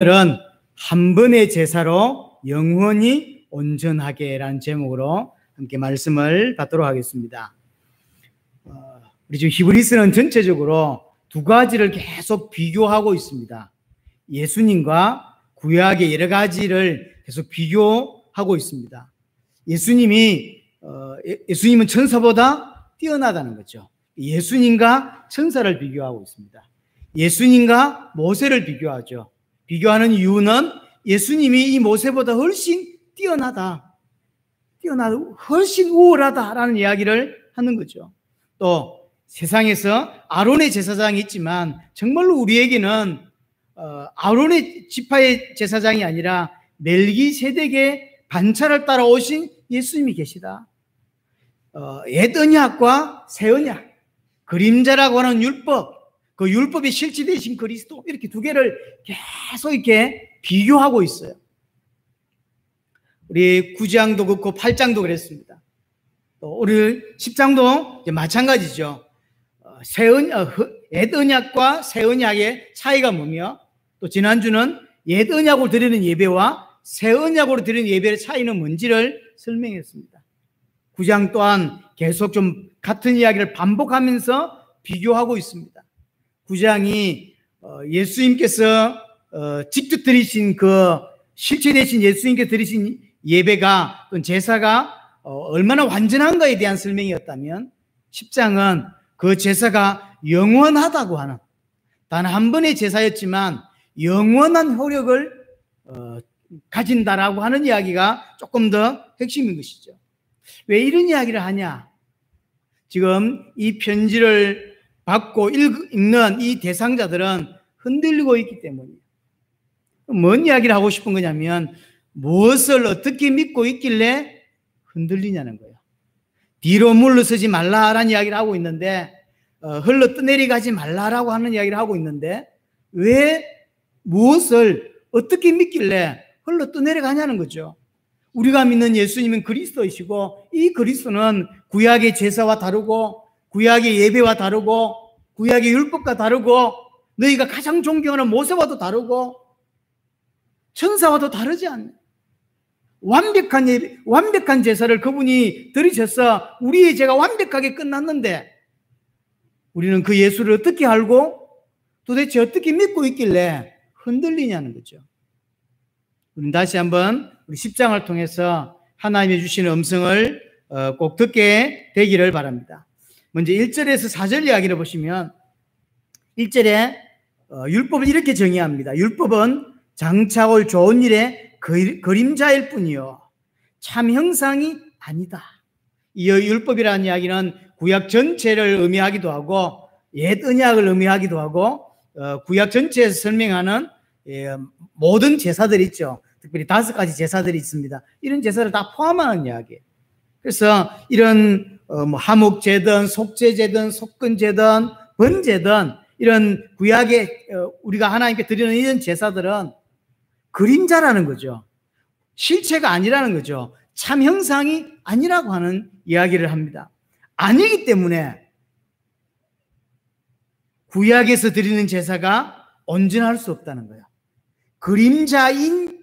오늘은 한 번의 제사로 영원히 온전하게라는 제목으로 함께 말씀을 받도록 하겠습니다. 우리 지금 히브리서는 전체적으로 두 가지를 계속 비교하고 있습니다. 예수님과 구약의 여러 가지를 계속 비교하고 있습니다. 예수님은 천사보다 뛰어나다는 거죠. 예수님과 천사를 비교하고 있습니다. 예수님과 모세를 비교하죠. 비교하는 이유는 예수님이 이 모세보다 훨씬 뛰어나다, 훨씬 우월하다라는 이야기를 하는 거죠. 또 세상에서 아론의 제사장이 있지만 정말로 우리에게는 아론의 지파의 제사장이 아니라 멜기세덱의 반차를 따라오신 예수님이 계시다. 옛 언약과 새 언약, 그림자라고 하는 율법, 그 율법이 실체되신 그리스도, 이렇게 두 개를 계속 이렇게 비교하고 있어요. 우리 9장도 그렇고 8장도 그랬습니다. 또 우리 10장도 마찬가지죠. 옛 언약과 새 언약의 차이가 뭐며, 또 지난주는 옛 언약으로 드리는 예배와 새 언약으로 드리는 예배의 차이는 뭔지를 설명했습니다. 9장 또한 계속 좀 같은 이야기를 반복하면서 비교하고 있습니다. 9장이 예수님께서 직접 드리신 그 실체되신 예수님께서 드리신 예배가, 또는 제사가 얼마나 완전한가에 대한 설명이었다면, 10장은 그 제사가 영원하다고 하는, 단 한 번의 제사였지만 영원한 효력을 가진다라고 하는 이야기가 조금 더 핵심인 것이죠. 왜 이런 이야기를 하냐? 지금 이 편지를 받고 읽는 이 대상자들은 흔들리고 있기 때문이에요. 뭔 이야기를 하고 싶은 거냐면, 무엇을 어떻게 믿고 있길래 흔들리냐는 거예요. 뒤로 물러서지 말라라는 이야기를 하고 있는데, 흘러 떠내려가지 말라라고 하는 이야기를 하고 있는데, 왜 무엇을 어떻게 믿길래 흘러 떠내려가냐는 거죠. 우리가 믿는 예수님은 그리스도이시고, 이 그리스도는 구약의 제사와 다르고, 구약의 예배와 다르고, 구약의 율법과 다르고, 너희가 가장 존경하는 모세와도 다르고, 천사와도 다르지 않네. 완벽한 제사를 그분이 드리셔서 우리의 죄가 완벽하게 끝났는데, 우리는 그 예수를 어떻게 알고 도대체 어떻게 믿고 있길래 흔들리냐는 거죠. 우리는 다시 한번 우리 10장을 통해서 하나님이 주시는 음성을 꼭 듣게 되기를 바랍니다. 먼저 1절에서 4절 이야기를 보시면, 1절에 율법을 이렇게 정의합니다. 율법은 장차 올 좋은 일의 그림자일 뿐이요 참 형상이 아니다. 이 율법이라는 이야기는 구약 전체를 의미하기도 하고, 옛 언약을 의미하기도 하고, 구약 전체에서 설명하는 모든 제사들이 있죠. 특별히 5가지 제사들이 있습니다. 이런 제사를 다 포함하는 이야기예요. 그래서 이런 화목제든 속죄제든 속건제든 번제든 이런 구약에 우리가 하나님께 드리는 이런 제사들은 그림자라는 거죠. 실체가 아니라는 거죠. 참 형상이 아니라고 하는 이야기를 합니다. 아니기 때문에 구약에서 드리는 제사가 온전할 수 없다는 거예요. 그림자인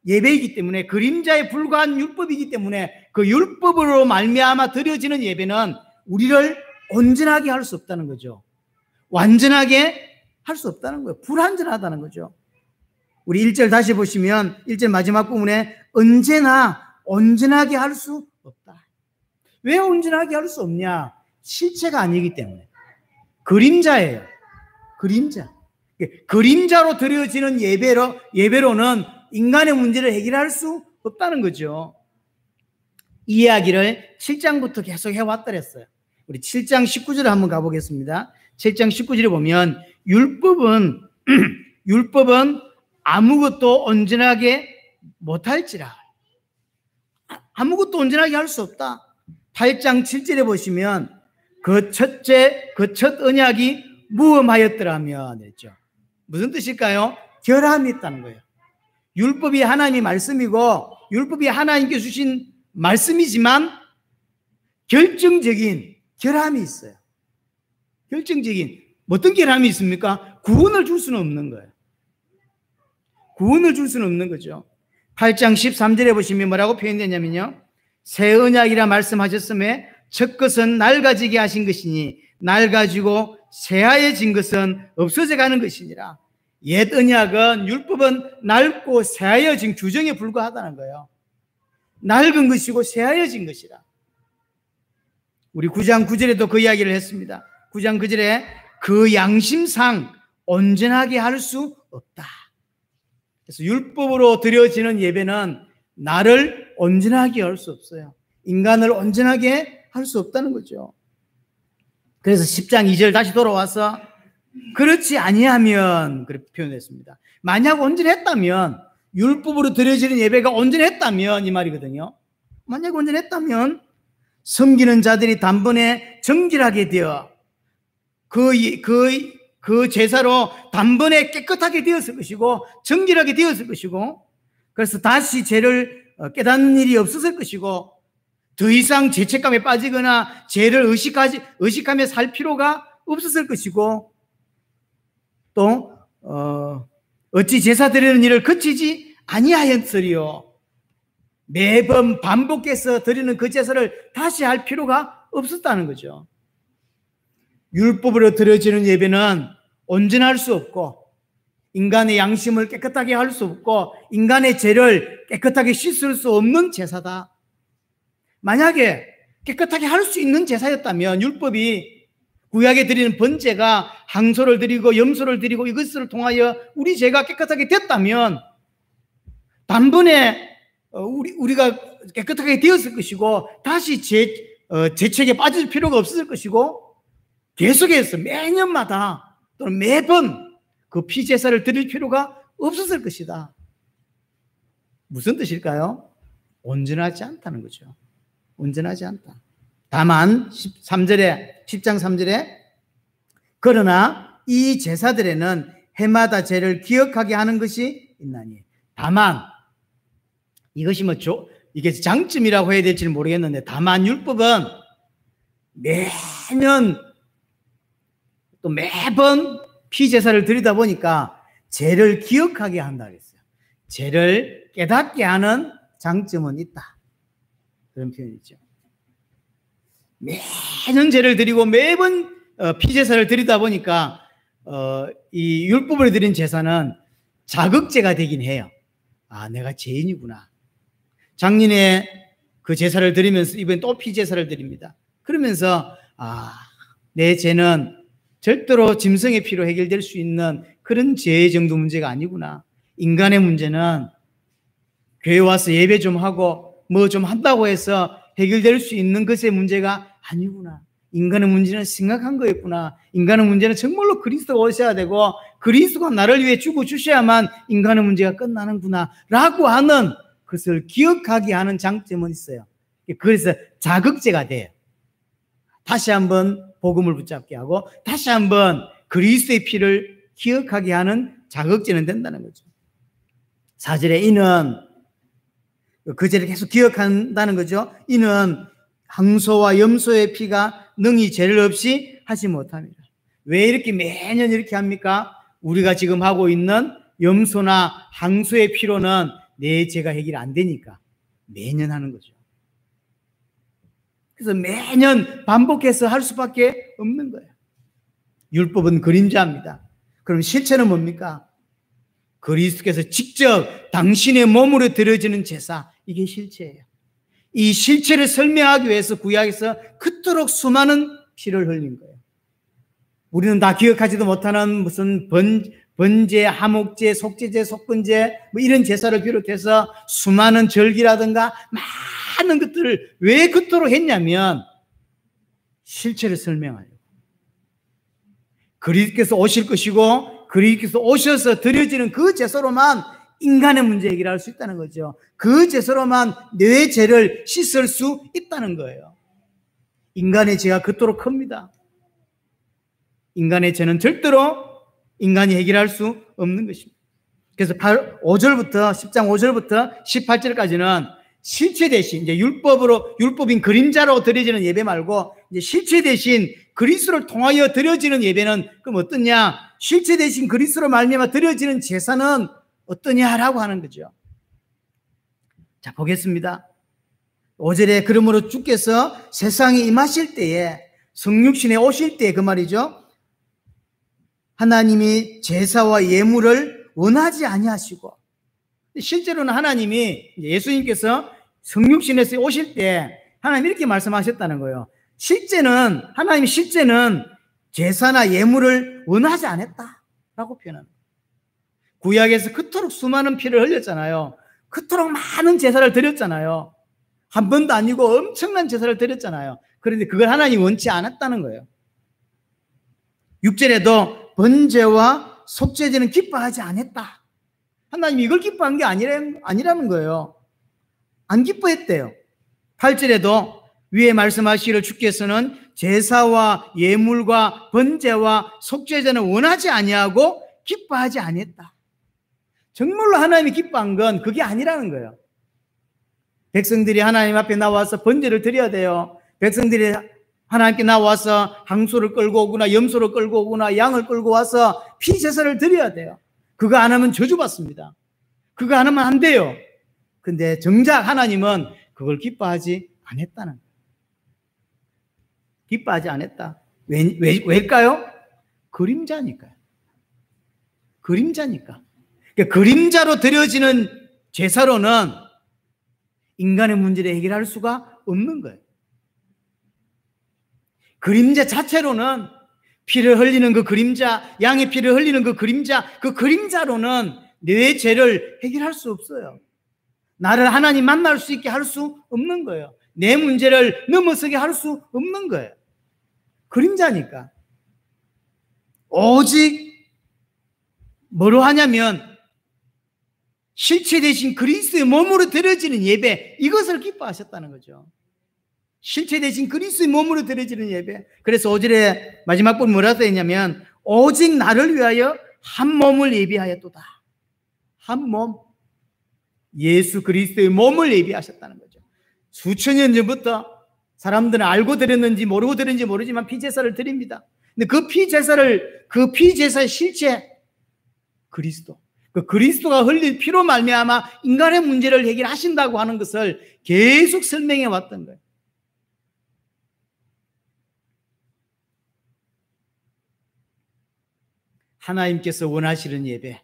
예배이기 때문에, 그림자에 불과한 율법이기 때문에, 그 율법으로 말미암아 드려지는 예배는 우리를 온전하게 할 수 없다는 거죠. 완전하게 할 수 없다는 거예요. 불완전하다는 거죠. 우리 1절 다시 보시면, 1절 마지막 부분에 언제나 온전하게 할 수 없다. 왜 온전하게 할 수 없냐? 실체가 아니기 때문에. 그림자예요. 그림자로 드려지는 예배로는 인간의 문제를 해결할 수 없다는 거죠. 이 이야기를 7장부터 계속 해왔더랬어요. 우리 7장 19절에 한번 가보겠습니다. 7장 19절에 보면, 율법은 아무것도 온전하게 못할지라. 아무것도 온전하게 할 수 없다. 8장 7절에 보시면, 그 첫 언약이 무엄하였더라면 했죠. 무슨 뜻일까요? 결함이 있다는 거예요. 율법이 하나님의 말씀이고, 율법이 하나님께 주신 말씀이지만 결정적인 결함이 있어요. 결정적인 어떤 결함이 있습니까? 구원을 줄 수는 없는 거예요. 구원을 줄 수는 없는 거죠. 8장 13절에 보시면 뭐라고 표현되냐면요. 새 언약이라 말씀하셨음에 첫 것은 낡아지게 하신 것이니 낡아지고 새하얘진 것은 없어져 가는 것이니라. 옛 언약은 율법은 낡고 새하얘진 규정에 불과하다는 거예요. 낡은 것이고 새하얘진 것이라. 우리 9장 9절에도 그 이야기를 했습니다. 9장 9절에 그 양심상 온전하게 할 수 없다. 그래서 율법으로 드려지는 예배는 나를 온전하게 할 수 없어요. 인간을 온전하게 할 수 없다는 거죠. 그래서 10장 2절 다시 돌아와서 그렇지 아니하면 그렇게 표현했습니다. 만약 온전했다면, 율법으로 드려지는 예배가 온전했다면 이 말이거든요. 만약 온전했다면 섬기는 자들이 단번에 정결하게 되어 그 제사로 단번에 깨끗하게 되었을 것이고 정결하게 되었을 것이고, 그래서 다시 죄를 깨닫는 일이 없었을 것이고, 더 이상 죄책감에 빠지거나 죄를 의식하며 살 필요가 없었을 것이고, 또 어찌 제사 드리는 일을 그치지 아니하였으리요. 매번 반복해서 드리는 그 제사를 다시 할 필요가 없었다는 거죠. 율법으로 드려지는 예배는 온전할 수 없고, 인간의 양심을 깨끗하게 할 수 없고, 인간의 죄를 깨끗하게 씻을 수 없는 제사다. 만약에 깨끗하게 할 수 있는 제사였다면, 율법이 구약에 드리는 번제가 항소를 드리고 염소를 드리고 이것을 통하여 우리 죄가 깨끗하게 됐다면 단번에 우리가 깨끗하게 되었을 것이고, 다시 죄책에 빠질 필요가 없었을 것이고, 계속해서 매년마다 또는 매번 그 피제사를 드릴 필요가 없었을 것이다. 무슨 뜻일까요? 온전하지 않다는 거죠. 온전하지 않다. 다만 10장 3절에 그러나 이 제사들에는 해마다 죄를 기억하게 하는 것이 있나니. 다만 이것이 이게 장점이라고 해야 될지는 모르겠는데, 다만 율법은 매년 또 매번 피제사를 드리다 보니까 죄를 기억하게 한다 그랬어요. 죄를 깨닫게 하는 장점은 있다. 그런 표현이죠. 매년 죄를 드리고 매번 피제사를 드리다 보니까 이 율법을 드린 제사는 자극제가 되긴 해요. 아, 내가 죄인이구나. 작년에 그 제사를 드리면서 이번엔 또 피제사를 드립니다. 그러면서 내 죄는 절대로 짐승의 피로 해결될 수 있는 그런 죄 정도 문제가 아니구나. 인간의 문제는 교회 와서 예배 좀 하고 뭐 좀 한다고 해서 해결될 수 있는 것의 문제가 아니구나. 인간의 문제는 심각한 거였구나. 인간의 문제는 정말로 그리스도가 오셔야 되고 그리스도가 나를 위해 죽어 주셔야만 인간의 문제가 끝나는구나 라고 하는 것을 기억하게 하는 장점은 있어요. 그래서 자극제가 돼요. 다시 한번 복음을 붙잡게 하고 다시 한번 그리스도의 피를 기억하게 하는 자극제는 된다는 거죠. 4절에 이는 그 죄를 계속 기억한다는 거죠. 이는 항소와 염소의 피가 능히 죄를 없이 하지 못합니다. 왜 이렇게 매년 이렇게 합니까? 우리가 지금 하고 있는 염소나 항소의 피로는 내 죄가 해결이 안 되니까 매년 하는 거죠. 그래서 매년 반복해서 할 수밖에 없는 거예요. 율법은 그림자입니다. 그럼 실체는 뭡니까? 그리스도께서 직접 당신의 몸으로 드려지는 제사, 이게 실체예요. 이 실체를 설명하기 위해서 구약에서 그토록 수많은 피를 흘린 거예요. 우리는 다 기억하지도 못하는 무슨 번제, 하목제, 속죄제, 속건제 뭐 이런 제사를 비롯해서 수많은 절기라든가 많은 것들을 왜 그토록 했냐면 실체를 설명하려고. 그리스도께서 오실 것이고 그리스도께서 오셔서 드려지는 그 제사로만 인간의 문제 해결을 할 수 있다는 거죠. 그 제사로만 내 죄를 씻을 수 있다는 거예요. 인간의 죄가 그토록 큽니다. 인간의 죄는 절대로 인간이 해결할 수 없는 것입니다. 그래서 5절부터 10장 5절부터 18절까지는 실체 대신 이제 율법인 그림자로 드려지는 예배 말고 이제 실체 대신 그리스도를 통하여 드려지는 예배는 그럼 어떠냐? 실체 대신 그리스도로 말미암아 드려지는 제사는 어떠냐라고 하는 거죠. 자, 보겠습니다. 5절에 그러므로 주께서 세상에 임하실 때에 성육신에 오실 때 그 말이죠. 하나님이 제사와 예물을 원하지 아니하시고, 실제로는 하나님이 예수님께서 성육신에서 오실 때 하나님 이렇게 말씀하셨다는 거예요. 하나님이 실제는 제사나 예물을 원하지 않았다라고 표현합니다. 구약에서 그토록 수많은 피를 흘렸잖아요. 그토록 많은 제사를 드렸잖아요. 한 번도 아니고 엄청난 제사를 드렸잖아요. 그런데 그걸 하나님이 원치 않았다는 거예요. 6절에도 번제와 속죄제는 기뻐하지 않았다. 하나님이 이걸 기뻐한 게 아니라는 거예요. 안 기뻐했대요. 8절에도 위에 말씀하시기를 주께서는 제사와 예물과 번제와 속죄제는 원하지 아니하고 기뻐하지 않았다. 정말로 하나님이 기뻐한 건 그게 아니라는 거예요. 백성들이 하나님 앞에 나와서 번제를 드려야 돼요. 백성들이 하나님께 나와서 항소를 끌고 오거나 염소를 끌고 오거나 양을 끌고 와서 피제사를 드려야 돼요. 그거 안 하면 저주받습니다. 그거 안 하면 안 돼요. 근데 정작 하나님은 그걸 기뻐하지 않았다는 거예요. 기뻐하지 않았다. 왜일까요? 그림자니까요. 그림자니까. 그러니까 그림자로 드려지는 제사로는 인간의 문제를 해결할 수가 없는 거예요. 그림자 자체로는 피를 흘리는 그 그림자, 양의 피를 흘리는 그 그림자로는 내 죄를 해결할 수 없어요. 나를 하나님 만날 수 있게 할 수 없는 거예요. 내 문제를 넘어서게 할 수 없는 거예요. 그림자니까. 오직 뭐로 하냐면 실체 대신 그리스도의 몸으로 드려지는 예배, 이것을 기뻐하셨다는 거죠. 실체 대신 그리스도의 몸으로 드려지는 예배. 그래서 5절에 마지막 분 뭐라 써있냐면 오직 나를 위하여 한 몸을 예비하였도다. 한 몸, 예수 그리스도의 몸을 예비하셨다는 거죠. 수천 년 전부터 사람들은 알고 드렸는지 모르고 드렸는지 모르지만 피제사를 드립니다. 근데 그 피제사의 실체 그리스도, 그 그리스도가 흘릴 피로 말미암아 인간의 문제를 해결하신다고 하는 것을 계속 설명해 왔던 거예요. 하나님께서 원하시는 예배,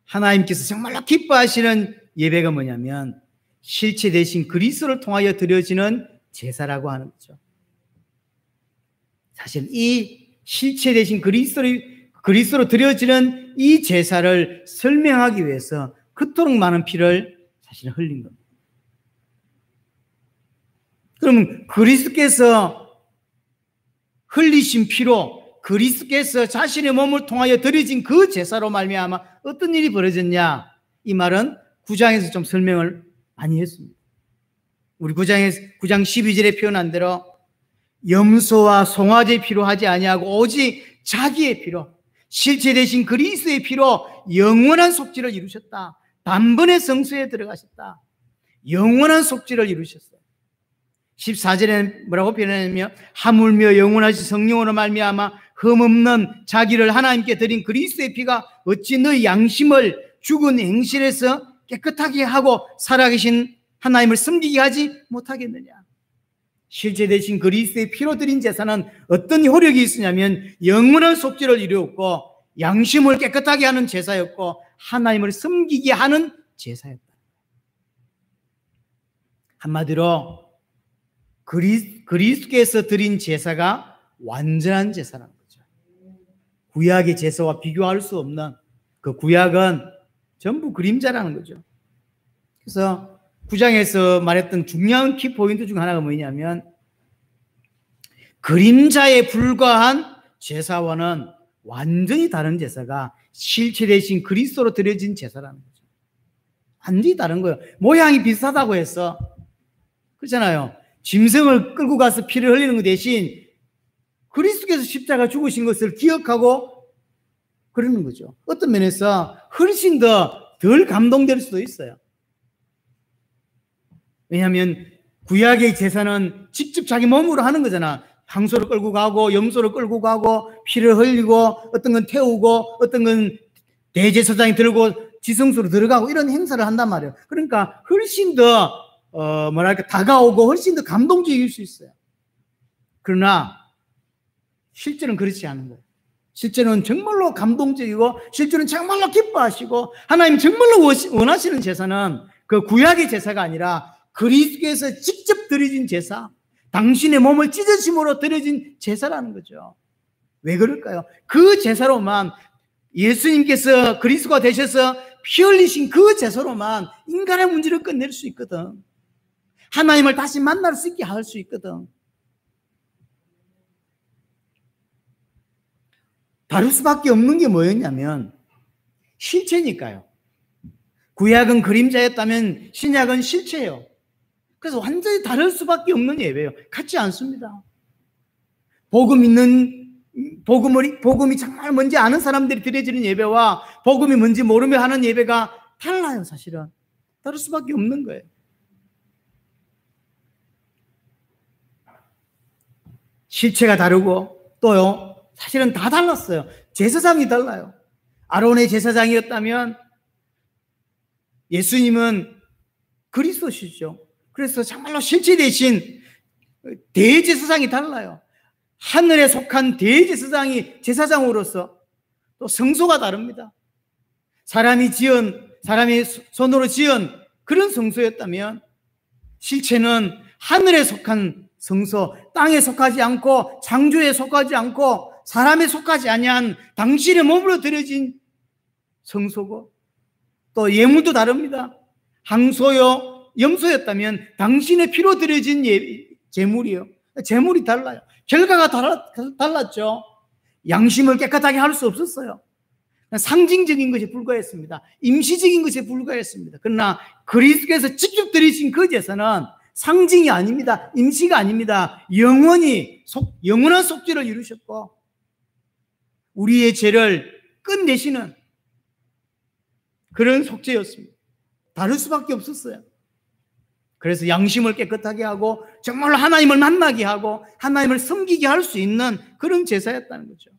하나님께서 정말로 기뻐하시는 예배가 뭐냐면 실체 대신 그리스도를 통하여 드려지는 제사라고 하는 거죠. 사실 이 실체 대신 그리스도로 드려지는 이 제사를 설명하기 위해서 그토록 많은 피를 사실 흘린 겁니다. 그러면 그리스도께서 흘리신 피로 그리스도께서 자신의 몸을 통하여 드려진 그 제사로 말미암아 어떤 일이 벌어졌냐? 이 말은 9장에서 좀 설명을 많이 했습니다. 우리 9장 12절에 표현한 대로 염소와 송아지의 피로 하지 아니하고 오직 자기의 피로, 실체 대신 그리스도의 피로 영원한 속죄를 이루셨다. 단번에 성소에 들어가셨다. 영원한 속죄를 이루셨어요. 14절에는 뭐라고 표현하냐면 하물며 영원하신 성령으로 말미암아 흠없는 자기를 하나님께 드린 그리스도의 피가 어찌 너희 양심을 죽은 행실에서 깨끗하게 하고 살아계신 하나님을 섬기게 하지 못하겠느냐. 실제 대신 그리스도의 피로 드린 제사는 어떤 효력이 있으냐면 영원한 속죄를 이루었고 양심을 깨끗하게 하는 제사였고 하나님을 섬기게 하는 제사였다. 한마디로 그리스도께서 드린 제사가 완전한 제사라는 거죠. 구약의 제사와 비교할 수 없는 그 구약은 전부 그림자라는 거죠. 그래서 9장에서 말했던 중요한 키포인트 중 하나가 뭐냐면 그림자에 불과한 제사와는 완전히 다른 제사가 실체 대신 그리스도로 드려진 제사라는 거죠. 완전히 다른 거예요. 모양이 비슷하다고 해서 그렇잖아요. 짐승을 끌고 가서 피를 흘리는 것 대신 그리스도께서 십자가 죽으신 것을 기억하고 그러는 거죠. 어떤 면에서 훨씬 더 덜 감동될 수도 있어요. 왜냐하면 구약의 제사는 직접 자기 몸으로 하는 거잖아. 항소를 끌고 가고 염소를 끌고 가고 피를 흘리고 어떤 건 태우고 어떤 건 대제사장이 들고 지성소로 들어가고 이런 행사를 한단 말이에요. 그러니까 훨씬 더 다가오고 훨씬 더 감동적일 수 있어요. 그러나 실제는 그렇지 않은 거예요. 실제는 정말로 감동적이고 실제는 정말로 기뻐하시고 하나님 정말로 원하시는 제사는 그 구약의 제사가 아니라 그리스도께서 직접 드려진 제사, 당신의 몸을 찢어짐으로 드려진 제사라는 거죠. 왜 그럴까요? 그 제사로만 예수님께서 그리스도가 되셔서 피 흘리신 그 제사로만 인간의 문제를 끝낼 수 있거든. 하나님을 다시 만날 수 있게 할 수 있거든. 다를 수밖에 없는 게 뭐였냐면 실체니까요. 구약은 그림자였다면 신약은 실체예요. 그래서 완전히 다를 수밖에 없는 예배예요. 같지 않습니다. 복음이 정말 뭔지 아는 사람들이 드려지는 예배와 복음이 뭔지 모르며 하는 예배가 달라요. 사실은 다를 수밖에 없는 거예요. 실체가 다르고 또요 사실은 다 달랐어요. 제사장이 달라요. 아론의 제사장이었다면 예수님은 그리스도시죠. 그래서 정말로 실체 대신 대제사장이 달라요. 하늘에 속한 대제사장이 제사장으로서 또 성소가 다릅니다. 사람이 손으로 지은 그런 성소였다면 실체는 하늘에 속한 성소, 땅에 속하지 않고 창조에 속하지 않고 사람에 속하지 아니한 당신의 몸으로 드려진 성소고 또 예물도 다릅니다. 항소요, 염소였다면 당신의 피로 드려진 제물이요. 제물이 달라요. 결과가 달랐죠. 양심을 깨끗하게 할 수 없었어요. 상징적인 것에 불과했습니다. 임시적인 것에 불과했습니다. 그러나 그리스도께서 직접 드리신 그 제사는 상징이 아닙니다. 임시가 아닙니다. 영원한 속죄를 이루셨고 우리의 죄를 끝내시는 그런 속죄였습니다. 다를 수밖에 없었어요. 그래서 양심을 깨끗하게 하고 정말로 하나님을 만나게 하고 하나님을 섬기게 할 수 있는 그런 제사였다는 거죠.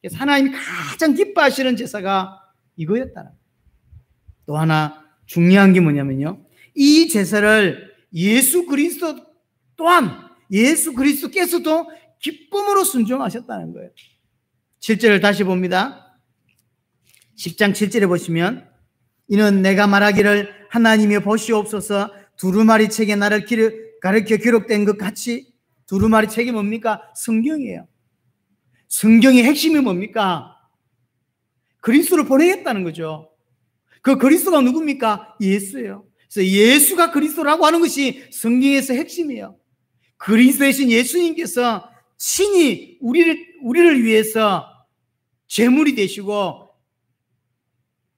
그래서 하나님이 가장 기뻐하시는 제사가 이거였다는 거예요. 또 하나 중요한 게 뭐냐면요. 이 제사를 예수 그리스도께서도 기쁨으로 순종하셨다는 거예요. 7절을 다시 봅니다. 10장 7절에 보시면 이는 내가 말하기를 하나님이 보시옵소서 두루마리 책에 나를 가르쳐 기록된 것 같이. 두루마리 책이 뭡니까? 성경이에요. 성경의 핵심이 뭡니까? 그리스도를 보내겠다는 거죠. 그 그리스도가 누굽니까? 예수예요. 그래서 예수가 그리스도라고 하는 것이 성경에서 핵심이에요. 그리스도이신 예수님께서 친히 우리를 위해서 제물이 되시고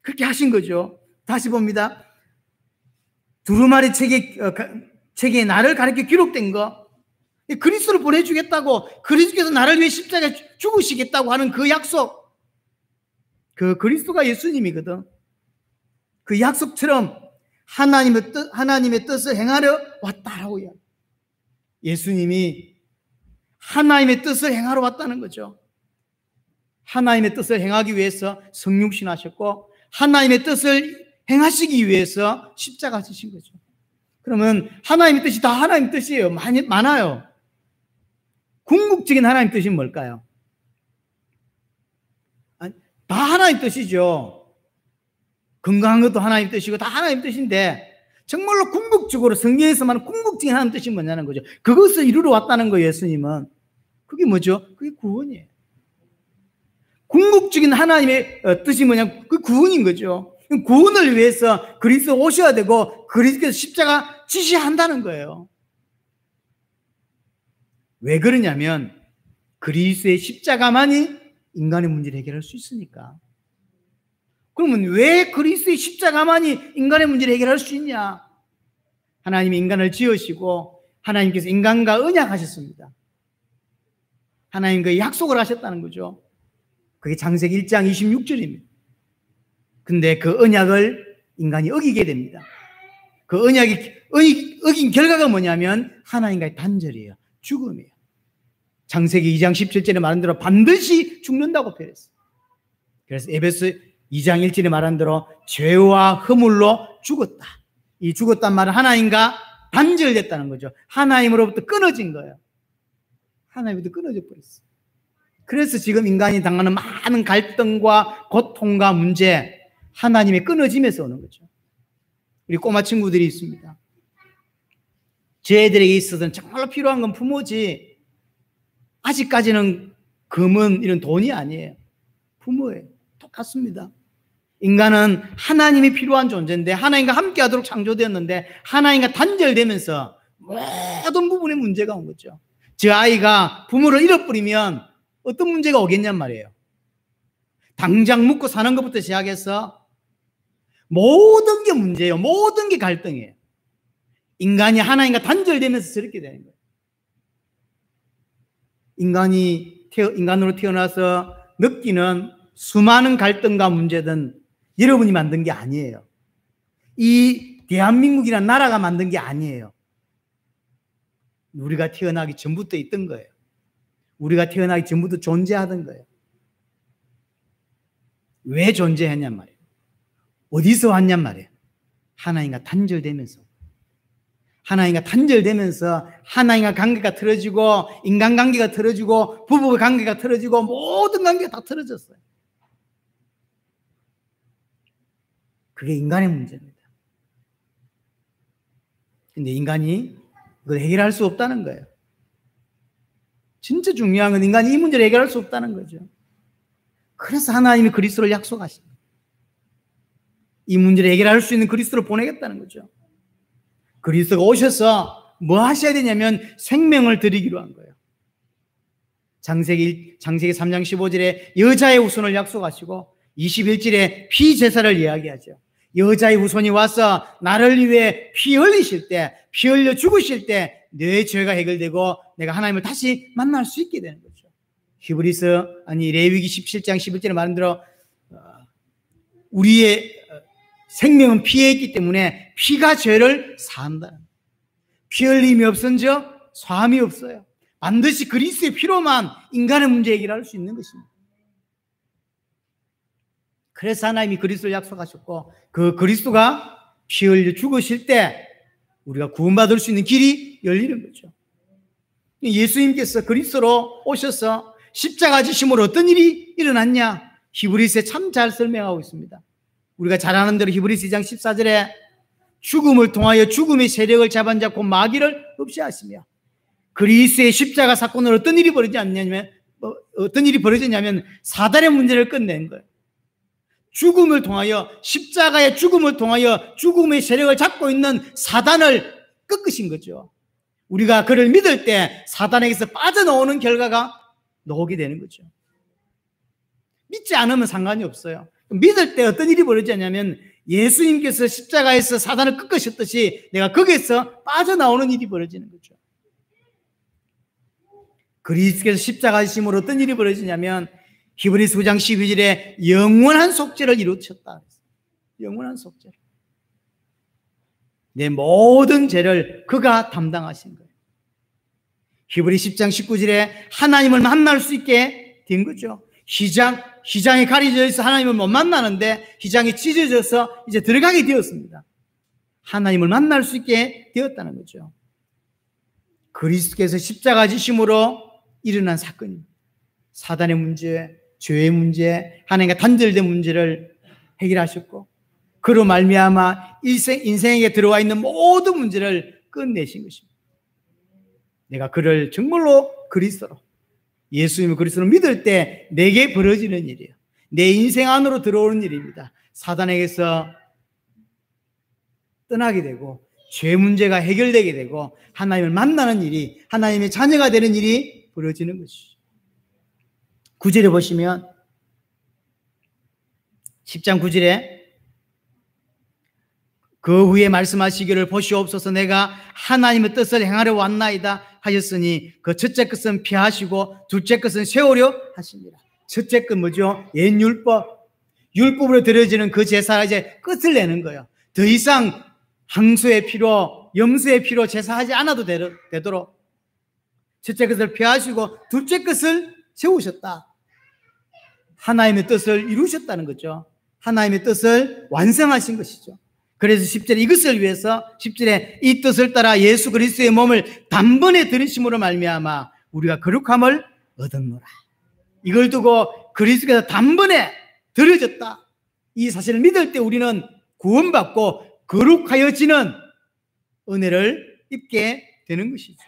그렇게 하신 거죠. 다시 봅니다. 두루마리 책에 나를 가르쳐 기록된 거, 그리스도를 보내주겠다고, 그리스도께서 나를 위해 십자가에 죽으시겠다고 하는 그 약속, 그 그리스도가 예수님이거든. 그 약속처럼 하나님의 뜻을 행하려 왔다라고요. 예수님이 하나님의 뜻을 행하러 왔다는 거죠. 하나님의 뜻을 행하기 위해서 성육신하셨고 하나님의 뜻을 행하시기 위해서 십자가 지신 거죠. 그러면 하나님의 뜻이 다 하나님의 뜻이에요. 많아요. 궁극적인 하나님의 뜻이 뭘까요? 다 하나님의 뜻이죠. 건강한 것도 하나님의 뜻이고 다 하나님의 뜻인데 정말로 궁극적으로 성경에서만 궁극적인 하나님의 뜻이 뭐냐는 거죠. 그것을 이루러 왔다는 거예요. 예수님은. 그게 뭐죠? 그게 구원이에요. 궁극적인 하나님의 뜻이 뭐냐? 그 구원인 거죠. 구원을 위해서 그리스도 오셔야 되고 그리스도께서 십자가 지셔야 한다는 거예요. 왜 그러냐면 그리스도의 십자가만이 인간의 문제를 해결할 수 있으니까. 그러면 왜 그리스도의 십자가만이 인간의 문제를 해결할 수 있냐? 하나님이 인간을 지으시고 하나님께서 인간과 언약하셨습니다. 하나님과 약속을 하셨다는 거죠. 그게 창세기 1장 26절입니다. 근데 그 언약을 인간이 어기게 됩니다. 그 언약이 어긴 결과가 뭐냐면 하나님과의 단절이에요. 죽음이에요. 창세기 2장 17절에 말한 대로 반드시 죽는다고 표현했어요. 그래서 2장 1절에 말한 대로 죄와 허물로 죽었다. 이 죽었단 말은 하나님과 단절됐다는 거죠. 하나님으로부터 끊어진 거예요. 하나님으로부터 끊어져 버렸어요. 그래서 지금 인간이 당하는 많은 갈등과 고통과 문제, 하나님의 끊어짐에서 오는 거죠. 우리 꼬마 친구들이 있습니다. 쟤들에게 있어서는 정말로 필요한 건 부모지, 아직까지는 금은 이런 돈이 아니에요. 부모예요. 똑같습니다. 인간은 하나님이 필요한 존재인데, 하나님과 함께 하도록 창조되었는데, 하나님과 단절되면서 모든 부분에 문제가 온 거죠. 저 아이가 부모를 잃어버리면 어떤 문제가 오겠냔 말이에요. 당장 묵고 사는 것부터 시작해서 모든 게 문제예요. 모든 게 갈등이에요. 인간이 하나님과 단절되면서 저렇게 되는 거예요. 인간으로 태어나서 느끼는 수많은 갈등과 문제든 여러분이 만든 게 아니에요. 이 대한민국이라는 나라가 만든 게 아니에요. 우리가 태어나기 전부터 있던 거예요. 우리가 태어나기 전부터 존재하던 거예요. 왜 존재했냔 말이에요. 어디서 왔냔 말이에요. 하나님과 단절되면서. 하나님과 단절되면서 하나님과 관계가 틀어지고, 인간관계가 틀어지고, 부부 관계가 틀어지고, 모든 관계가 다 틀어졌어요. 그게 인간의 문제입니다. 근데 인간이 그걸 해결할 수 없다는 거예요. 진짜 중요한 건 인간이 이 문제를 해결할 수 없다는 거죠. 그래서 하나님이 그리스도를 약속하십니다. 이 문제를 해결할 수 있는 그리스도를 보내겠다는 거죠. 그리스도가 오셔서 뭐 하셔야 되냐면 생명을 드리기로 한 거예요. 창세기 3장 15절에 여자의 후손을 약속하시고 21절에 피제사를 이야기하죠. 여자의 후손이 와서 나를 위해 피 흘리실 때, 피 흘려 죽으실 때 내 죄가 해결되고 내가 하나님을 다시 만날 수 있게 되는 거죠. 레위기 17장 11절에 말한 대로 우리의 생명은 피에 있기 때문에 피가 죄를 사한다. 피 흘림이 없은즉 사함이 없어요. 반드시 그리스도의 피로만 인간의 문제 해결할 수 있는 것입니다. 그래서 하나님이 그리스도를 약속하셨고, 그 그리스도가 피 흘려 죽으실 때 우리가 구원받을 수 있는 길이 열리는 거죠. 예수님께서 그리스도로 오셔서 십자가 지심으로 어떤 일이 일어났냐? 히브리서에 참 잘 설명하고 있습니다. 우리가 잘 아는 대로 히브리서 2장 14절에 죽음을 통하여 죽음의 세력을 잡은 자 곧 마귀를 없이 하시며, 그리스도의 십자가 사건으로 어떤 일이 벌어졌냐면 사단의 문제를 끝낸 거예요. 죽음을 통하여, 십자가의 죽음을 통하여 죽음의 세력을 잡고 있는 사단을 꺾으신 거죠. 우리가 그를 믿을 때 사단에게서 빠져나오는 결과가 나오게 되는 거죠. 믿지 않으면 상관이 없어요. 믿을 때 어떤 일이 벌어지냐면 예수님께서 십자가에서 사단을 꺾으셨듯이 내가 거기에서 빠져나오는 일이 벌어지는 거죠. 그리스도께서 십자가 지심으로 어떤 일이 벌어지냐면 히브리서 9장 12절에 영원한 속죄를 이루셨다. 영원한 속죄를. 내 모든 죄를 그가 담당하신 거예요. 히브리 10장 19절에 하나님을 만날 수 있게 된 거죠. 휘장이 가려져 있어 하나님을 못 만나는데 휘장이 찢어져서 이제 들어가게 되었습니다. 하나님을 만날 수 있게 되었다는 거죠. 그리스도께서 십자가 지심으로 일어난 사건입니다. 사단의 문제, 죄의 문제, 하나님과 단절된 문제를 해결하셨고, 그로 말미암아 인생에게 들어와 있는 모든 문제를 끝내신 것입니다. 내가 그를 정말로 그리스도로, 예수님을 그리스도로 믿을 때 내게 벌어지는 일이에요. 내 인생 안으로 들어오는 일입니다. 사단에게서 떠나게 되고 죄 문제가 해결되게 되고 하나님을 만나는 일이, 하나님의 자녀가 되는 일이 벌어지는 것이죠. 9절에 보시면 10장 9절에 그 후에 말씀하시기를 보시옵소서 내가 하나님의 뜻을 행하려 왔나이다 하셨으니 그 첫째 것은 피하시고 둘째 것은 세우려 하십니다. 첫째 것 뭐죠? 옛 율법. 율법으로 드려지는 그 제사가 이제 끝을 내는 거예요. 더 이상 항소의 피로, 염소의 피로 제사하지 않아도 되도록 첫째 것을 피하시고 둘째 것을 세우셨다. 하나님의 뜻을 이루셨다는 거죠. 하나님의 뜻을 완성하신 것이죠. 그래서 10절에 이것을 위해서 10절에 이 뜻을 따라 예수 그리스도의 몸을 단번에 들이심으로 말미암아 우리가 거룩함을 얻었노라. 이걸 두고 그리스도께서 단번에 들어졌다. 이 사실을 믿을 때 우리는 구원받고 거룩하여지는 은혜를 입게 되는 것이죠.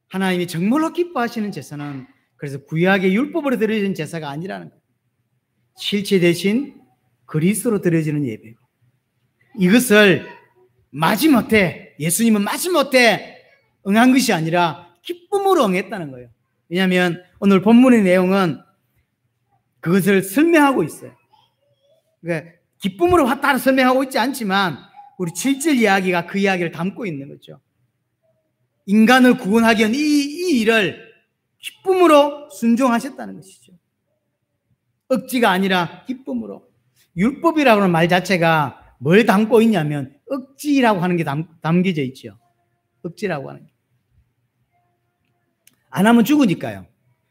하나님이 정말로 기뻐하시는 제사는 그래서 구약의 율법으로 드려진 제사가 아니라는 거예요. 실체 대신 그리스도로 드려지는 예배고, 이것을 마지못해, 예수님은 마지못해 응한 것이 아니라 기쁨으로 응했다는 거예요. 왜냐하면 오늘 본문의 내용은 그것을 설명하고 있어요. 그러니까 기쁨으로 왔다 설명하고 있지 않지만 우리 7절 이야기가 그 이야기를 담고 있는 거죠. 인간을 구원하기 위한 이 일을 기쁨으로 순종하셨다는 것이죠. 억지가 아니라 기쁨으로. 율법이라고 하는 말 자체가 뭘 담고 있냐면 억지라고 하는 게 담겨져 있죠. 억지라고 하는 게. 안 하면 죽으니까요.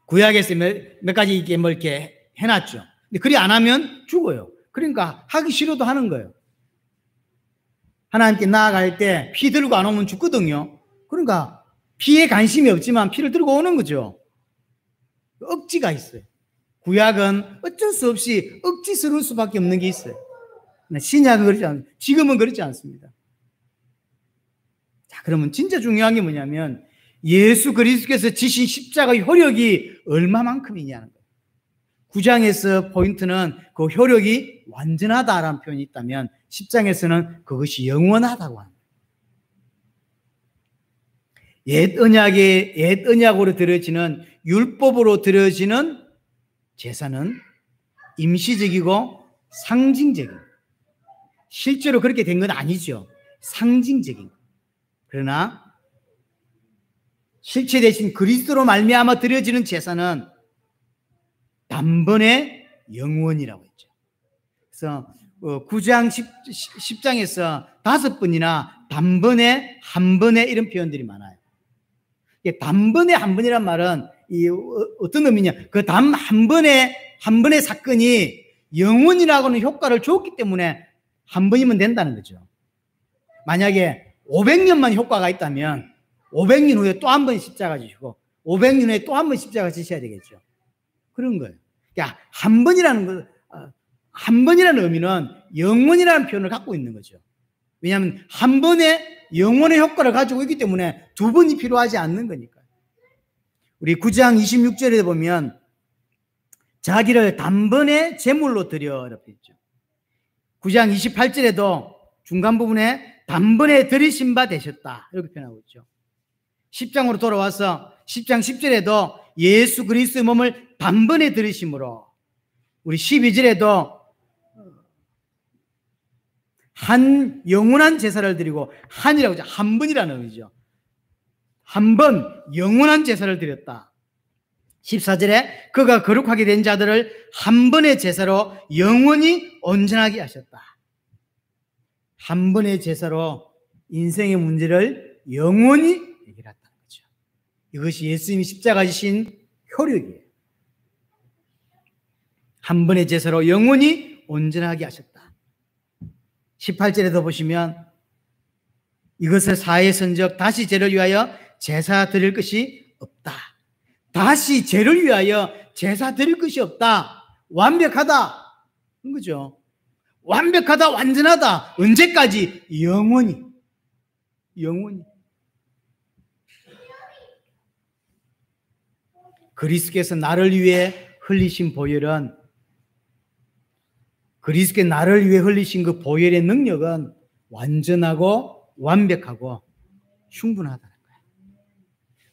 구약에서 몇 가지 이렇게 해놨죠. 근데 그리 안 하면 죽어요. 그러니까 하기 싫어도 하는 거예요. 하나님께 나아갈 때 피 들고 안 오면 죽거든요. 그러니까 피에 관심이 없지만 피를 들고 오는 거죠. 억지가 있어요. 구약은 어쩔 수 없이 억지스러울 수밖에 없는 게 있어요. 신약은 그렇지 않습니다. 지금은 그렇지 않습니다. 자, 그러면 진짜 중요한 게 뭐냐면 예수 그리스도께서 지신 십자가의 효력이 얼마만큼이냐는 거예요. 9장에서 포인트는 그 효력이 완전하다라는 표현이 있다면 10장에서는 그것이 영원하다고 합니다. 옛 언약으로 드려지는 율법으로 드려지는 제사는 임시적이고 상징적인, 실제로 그렇게 된 건 아니죠. 상징적인. 그러나 실체 대신 그리스도로 말미암아 드려지는 제사는 단번에 영원이라고 했죠. 그래서 9장 10장에서 5번이나 단번에 한 번에 이런 표현들이 많아요. 단번에 한 번이란 말은 어떤 의미냐? 그 단 한 번의 사건이 영원이라고는 효과를 주었기 때문에 한 번이면 된다는 거죠. 만약에 500년만 효과가 있다면 500년 후에 또 한 번 십자가 지시고 500년 후에 또 한 번 십자가 지셔야 되겠죠. 그런 거예요. 그러니까 한 번이라는 의미는 영원이라는 표현을 갖고 있는 거죠. 왜냐하면 한 번에 영원의 효과를 가지고 있기 때문에 두 번이 필요하지 않는 거니까요. 우리 9장 26절에 보면 자기를 단번에 제물로 드려 이렇게 있죠. 9장 28절에도 중간 부분에 단번에 들이신 바 되셨다 이렇게 표현하고 있죠. 10장으로 돌아와서 10장 10절에도 예수 그리스도의 몸을 단번에 들이심으로, 우리 12절에도 한 영원한 제사를 드리고, 한이라고 하죠. 한 번이라는 의미죠. 한 번 영원한 제사를 드렸다. 14절에 그가 거룩하게 된 자들을 한 번의 제사로 영원히 온전하게 하셨다. 한 번의 제사로 인생의 문제를 영원히 해결했다는 거죠. 이것이 예수님이 십자가 지신 효력이에요. 한 번의 제사로 영원히 온전하게 하셨다. 18절에도 보시면 이것을 사해선적 다시 죄를 위하여 제사 드릴 것이 없다. 다시 죄를 위하여 제사 드릴 것이 없다. 완벽하다. 그런 거죠. 완벽하다, 완전하다. 언제까지? 영원히. 영원히. 그리스도께서 나를 위해 흘리신 보혈은, 그리스도께 나를 위해 흘리신 그 보혈의 능력은 완전하고 완벽하고 충분하다는 거예요.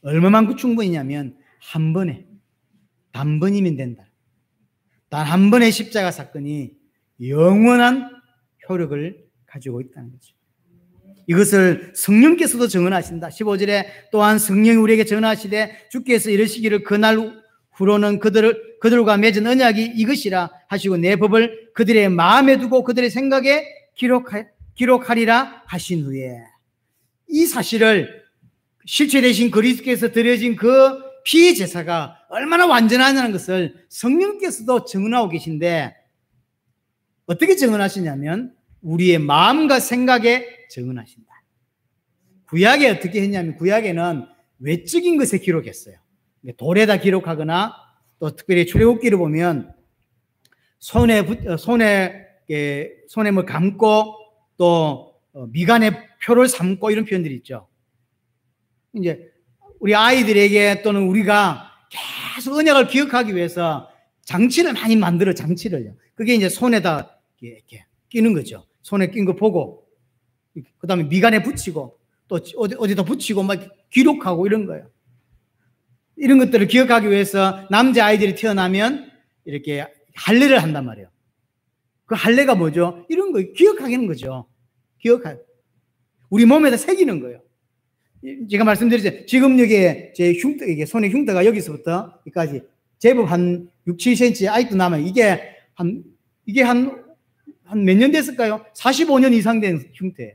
얼마만큼 충분이냐면 한 번에, 단번이면 된다. 단 한 번의 십자가 사건이 영원한 효력을 가지고 있다는 거죠. 이것을 성령께서도 증언하신다. 15절에 또한 성령이 우리에게 증언하시되 주께서 이르시기를 그날 후로는 그들과 맺은 언약이 이것이라 하시고 내 법을 그들의 마음에 두고 그들의 생각에 기록하리라 하신 후에, 이 사실을 실체 대신 그리스도께서 드려진 그 피의 제사가 얼마나 완전하냐는 것을 성령께서도 증언하고 계신데 어떻게 증언하시냐면 우리의 마음과 생각에 증언하신다. 구약에 어떻게 했냐면 구약에는 외적인 것에 기록했어요. 돌에다 기록하거나 또 특별히 출애굽기를 보면 손에 뭐 감고 또 미간에 표를 삼고 이런 표현들이 있죠. 이제 우리 아이들에게 또는 우리가 계속 언약을 기억하기 위해서 장치를 많이 만들어 장치를요. 그게 이제 손에다 이렇게 끼는 거죠. 손에 낀 거 보고 그 다음에 미간에 붙이고 또 어디다 붙이고 막 기록하고 이런 거예요. 이런 것들을 기억하기 위해서 남자아이들이 태어나면 이렇게 할례를 한단 말이에요. 그 할례가 뭐죠? 이런 거 기억하는 거죠. 우리 몸에다 새기는 거예요. 제가 말씀드렸죠. 지금 여기에 제 흉터, 이게 손에 흉터가 여기서부터 여기까지 제법 한 6, 7cm 아직도 남아요. 이게 한 몇 년 됐을까요? 45년 이상 된 흉터예요.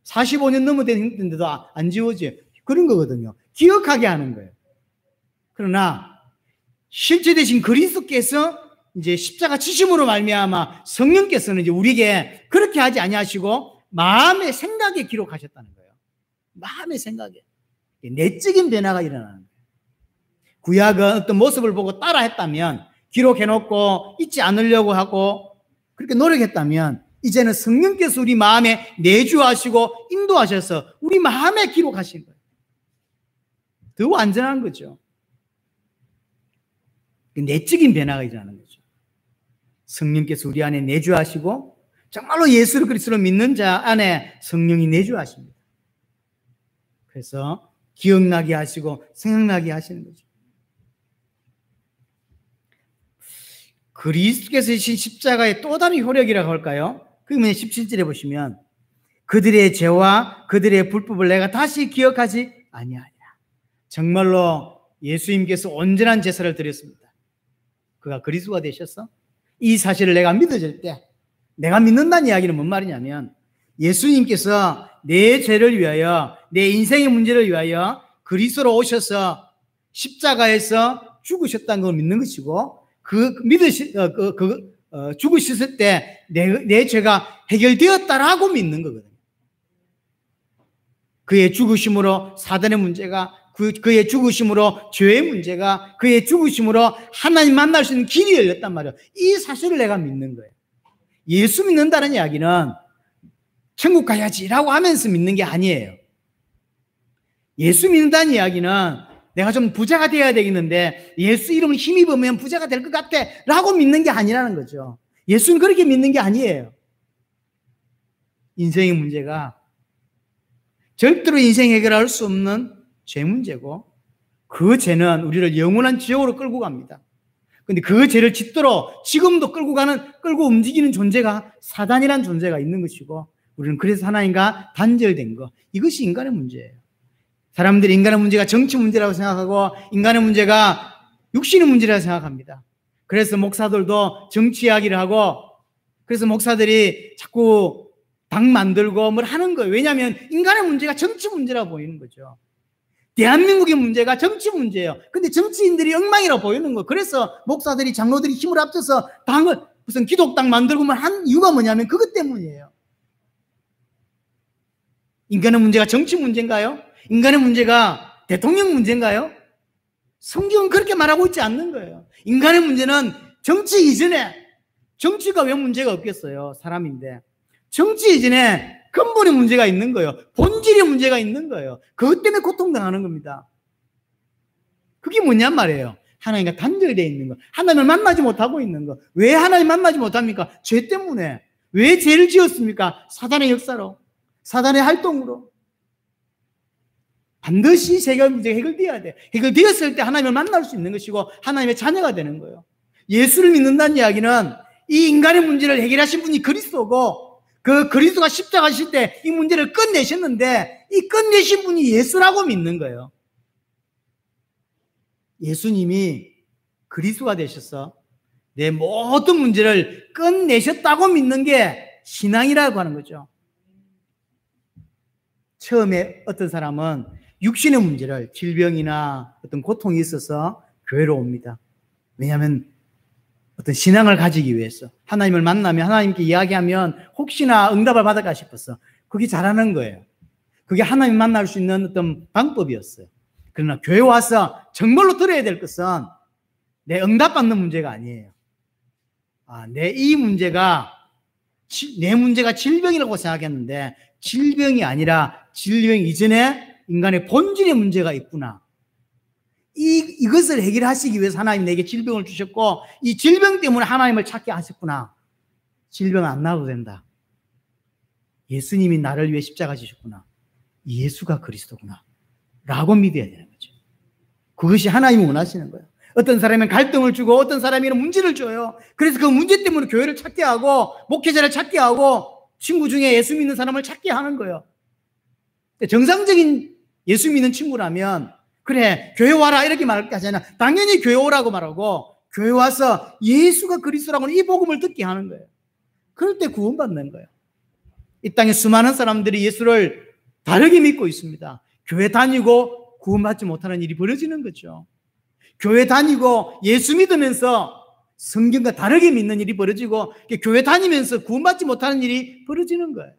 45년 넘어 된 흉터인데도 안 지워져요. 그런 거거든요. 기억하게 하는 거예요. 그러나 실제 대신 그리스도께서 이제 십자가 지심으로 말미암아 성령께서는 이제 우리에게 그렇게 하지 아니하시고 마음의 생각에 기록하셨다는 거예요. 마음의 생각에 내적인 변화가 일어나는 거예요. 구약은 어떤 모습을 보고 따라했다면 기록해놓고 잊지 않으려고 하고 그렇게 노력했다면 이제는 성령께서 우리 마음에 내주하시고 인도하셔서 우리 마음에 기록하신 거예요. 더 완전한 거죠. 내적인 변화가 일어나는 거죠. 성령께서 우리 안에 내주하시고 정말로 예수 그리스도를 믿는 자 안에 성령이 내주하십니다. 그래서 기억나게 하시고 생각나게 하시는 거죠. 그리스도께서 지신 십자가의 또 다른 효력이라고 할까요? 그러면 17절에 보시면 그들의 죄와 그들의 불법을 내가 다시 기억하지 아니하리라. 정말로 예수님께서 온전한 제사를 드렸습니다. 그가 그리스도가 되셨어? 이 사실을 내가 믿어질 때 내가 믿는다는 이야기는 뭔 말이냐면 예수님께서 내 죄를 위하여 내 인생의 문제를 위하여 그리스도로 오셔서 십자가에서 죽으셨다는 걸 믿는 것이고 죽으셨을 때 내 죄가 해결되었다라고 믿는 거거든요. 그의 죽으심으로 사단의 문제가 그의 죽으심으로 죄의 문제가 그의 죽으심으로 하나님 만날 수 있는 길이 열렸단 말이에요. 이 사실을 내가 믿는 거예요. 예수 믿는다는 이야기는 천국 가야지라고 하면서 믿는 게 아니에요. 예수 믿는다는 이야기는 내가 좀 부자가 되어야 되겠는데 예수 이름을 힘입으면 부자가 될 것 같아 라고 믿는 게 아니라는 거죠. 예수는 그렇게 믿는 게 아니에요. 인생의 문제가 절대로 인생 해결할 수 없는 죄 문제고 그 죄는 우리를 영원한 지옥으로 끌고 갑니다. 그런데 그 죄를 짓도록 지금도 끌고 움직이는 존재가 사단이라는 존재가 있는 것이고 우리는 그래서 하나님과 단절된 거, 이것이 인간의 문제예요. 사람들이 인간의 문제가 정치 문제라고 생각하고 인간의 문제가 육신의 문제라고 생각합니다. 그래서 목사들도 정치 이야기를 하고 그래서 목사들이 자꾸 당 만들고 뭘 하는 거예요. 왜냐하면 인간의 문제가 정치 문제라고 보이는 거죠. 대한민국의 문제가 정치 문제예요. 근데 정치인들이 엉망이라고 보이는 거예요. 그래서 목사들이 장로들이 힘을 합쳐서 당을 무슨 기독당 만들고만 한 이유가 뭐냐면 그것 때문이에요. 인간의 문제가 정치 문제인가요? 인간의 문제가 대통령 문제인가요? 성경은 그렇게 말하고 있지 않는 거예요. 인간의 문제는 정치 이전에, 정치가 왜 문제가 없겠어요? 사람인데. 정치 이전에 근본의 문제가 있는 거예요. 본질의 문제가 있는 거예요. 그것 때문에 고통당하는 겁니다. 그게 뭐냔 말이에요. 하나님과 단절되어 있는 거. 하나님을 만나지 못하고 있는 거. 왜 하나님 만나지 못합니까? 죄 때문에. 왜 죄를 지었습니까? 사단의 역사로. 사단의 활동으로. 반드시 세계 문제가 해결되어야 돼. 해결되었을 때 하나님을 만날 수 있는 것이고 하나님의 자녀가 되는 거예요. 예수를 믿는다는 이야기는 이 인간의 문제를 해결하신 분이 그리스도고 그 그리스도가 십자가 질 때 이 문제를 끝내셨는데 이 끝내신 분이 예수라고 믿는 거예요. 예수님이 그리스도가 되셔서 내 모든 문제를 끝내셨다고 믿는 게 신앙이라고 하는 거죠. 처음에 어떤 사람은 육신의 문제를 질병이나 어떤 고통이 있어서 교회로 옵니다. 왜냐하면 어떤 신앙을 가지기 위해서 하나님을 만나면 하나님께 이야기하면 혹시나 응답을 받을까 싶어서 그게 잘하는 거예요. 그게 하나님 만날 수 있는 어떤 방법이었어요. 그러나 교회 와서 정말로 들어야 될 것은 내 응답받는 문제가 아니에요. 내 문제가 질병이라고 생각했는데 질병이 아니라 질병 이전에 인간의 본질의 문제가 있구나. 이것을 해결하시기 위해서 하나님 내게 질병을 주셨고 이 질병 때문에 하나님을 찾게 하셨구나. 질병 안 나도 된다. 예수님이 나를 위해 십자가 지셨구나. 예수가 그리스도구나. 라고 믿어야 되는 거죠. 그것이 하나님이 원하시는 거예요. 어떤 사람은 갈등을 주고 어떤 사람에는 문제를 줘요. 그래서 그 문제 때문에 교회를 찾게 하고 목회자를 찾게 하고 친구 중에 예수 믿는 사람을 찾게 하는 거예요. 정상적인 예수 믿는 친구라면 그래 교회 와라 이렇게 말할 게 아니라 당연히 교회 오라고 말하고 교회 와서 예수가 그리스도라고 이 복음을 듣게 하는 거예요. 그럴 때 구원받는 거예요. 이 땅에 수많은 사람들이 예수를 다르게 믿고 있습니다. 교회 다니고 구원받지 못하는 일이 벌어지는 거죠. 교회 다니고 예수 믿으면서 성경과 다르게 믿는 일이 벌어지고 교회 다니면서 구원받지 못하는 일이 벌어지는 거예요.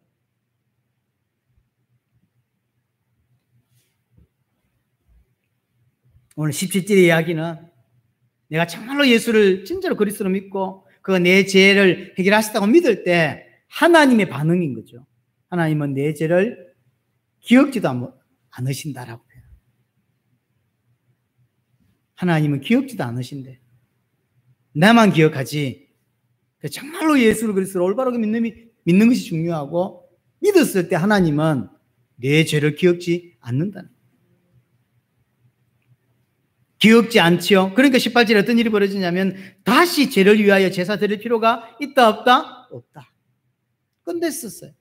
오늘 17절의 이야기는 내가 정말로 예수를 진짜로 그리스도로 믿고 그 내 죄를 해결하셨다고 믿을 때 하나님의 반응인 거죠. 하나님은 내 죄를 기억지도 않으신다라고 해요. 하나님은 기억지도 않으신대. 나만 기억하지. 정말로 예수를 그리스도로 올바르게 믿는 것이 중요하고 믿었을 때 하나님은 내 죄를 기억지 않는다는 거예요. 기억지 않지요. 그러니까 18절에 어떤 일이 벌어지냐면 다시 죄를 위하여 제사 드릴 필요가 있다 없다? 없다. 끝냈었어요.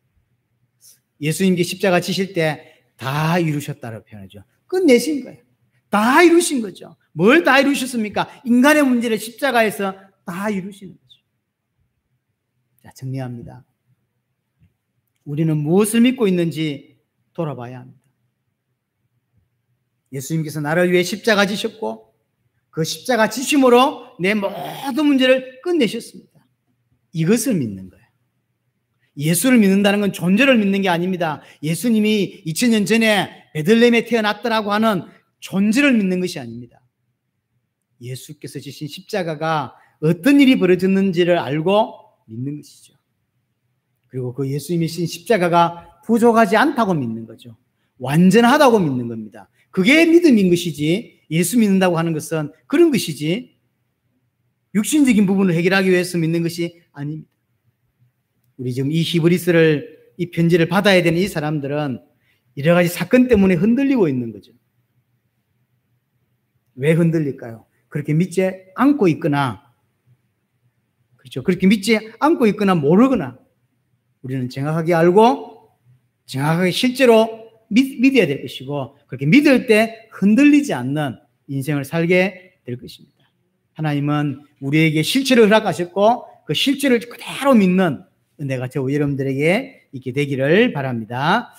예수님께 십자가 지실 때 다 이루셨다고 표현하죠. 끝내신 거예요. 다 이루신 거죠. 뭘 다 이루셨습니까? 인간의 문제를 십자가에서 다 이루시는 거죠. 자, 정리합니다. 우리는 무엇을 믿고 있는지 돌아봐야 합니다. 예수님께서 나를 위해 십자가 지셨고 그 십자가 지심으로 내 모든 문제를 끝내셨습니다. 이것을 믿는 거예요. 예수를 믿는다는 건 존재를 믿는 게 아닙니다. 예수님이 2000년 전에 베들레헴에 태어났다라고 하는 존재를 믿는 것이 아닙니다. 예수께서 지신 십자가가 어떤 일이 벌어졌는지를 알고 믿는 것이죠. 그리고 그 예수님이 지신 십자가가 부족하지 않다고 믿는 거죠. 완전하다고 믿는 겁니다. 그게 믿음인 것이지 예수 믿는다고 하는 것은 그런 것이지 육신적인 부분을 해결하기 위해서 믿는 것이 아닙니다. 우리 지금 이 히브리서를 이 편지를 받아야 되는 이 사람들은 여러 가지 사건 때문에 흔들리고 있는 거죠. 왜 흔들릴까요? 그렇게 믿지 않고 있거나 그렇죠. 그렇게 믿지 않고 있거나 모르거나 우리는 정확하게 알고 정확하게 실제로 믿어야 될 것이고 그렇게 믿을 때 흔들리지 않는 인생을 살게 될 것입니다. 하나님은 우리에게 실체를 허락하셨고 그 실체를 그대로 믿는 은혜가 저와 여러분들에게 있게 되기를 바랍니다.